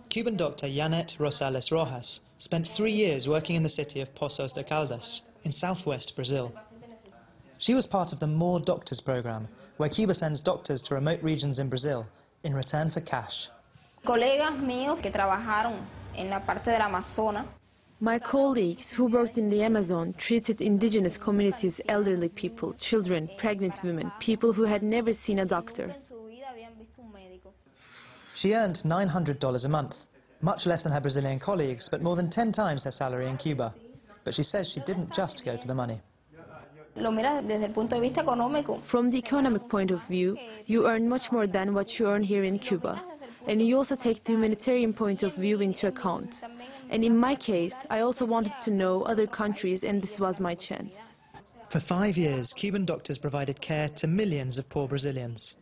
Cuban doctor Janet Rosales Rojas spent 3 years working in the city of Poços de Caldas in southwest Brazil. She was part of the More Doctors program, where Cuba sends doctors to remote regions in Brazil in return for cash. Colegas míos que trabajaron en la parte del Amazonas. My colleagues who worked in the Amazon treated indigenous communities, elderly people, children, pregnant women, people who had never seen a doctor. She earned $900 a month, much less than her Brazilian colleagues, but more than 10 times her salary in Cuba. But she says she didn't just go for the money. From the economic point of view, you earn much more than what you earn here in Cuba. And you also take the humanitarian point of view into account. And in my case, I also wanted to know other countries, and this was my chance. For 5 years, Cuban doctors provided care to millions of poor Brazilians.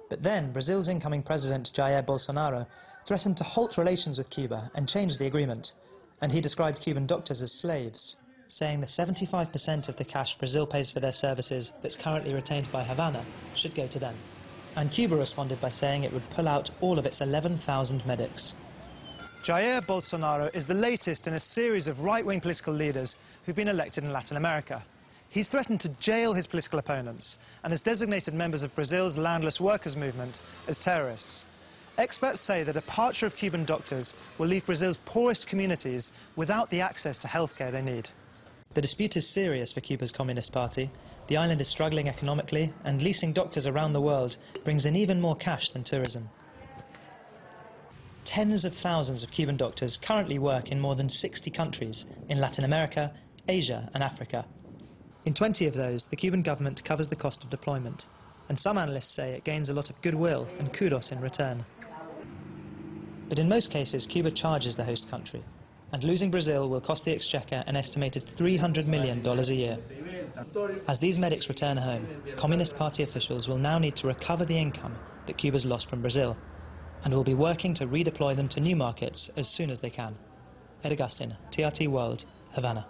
But then Brazil's incoming president, Jair Bolsonaro, threatened to halt relations with Cuba and change the agreement. And he described Cuban doctors as slaves, saying the 75% of the cash Brazil pays for their services that's currently retained by Havana should go to them. And Cuba responded by saying it would pull out all of its 11,000 medics. Jair Bolsonaro is the latest in a series of right-wing political leaders who've been elected in Latin America. He's threatened to jail his political opponents and has designated members of Brazil's landless workers movement as terrorists. Experts say the departure of Cuban doctors will leave Brazil's poorest communities without the access to healthcare they need. The dispute is serious for Cuba's Communist Party. The island is struggling economically, and leasing doctors around the world brings in even more cash than tourism. Tens of thousands of Cuban doctors currently work in more than 60 countries in Latin America, Asia and Africa. In 20 of those, the Cuban government covers the cost of deployment, and some analysts say it gains a lot of goodwill and kudos in return. But in most cases, Cuba charges the host country, and losing Brazil will cost the exchequer an estimated $300 million a year. As these medics return home, Communist Party officials will now need to recover the income that Cuba's lost from Brazil, and will be working to redeploy them to new markets as soon as they can. Ed Augustin, TRT World, Havana.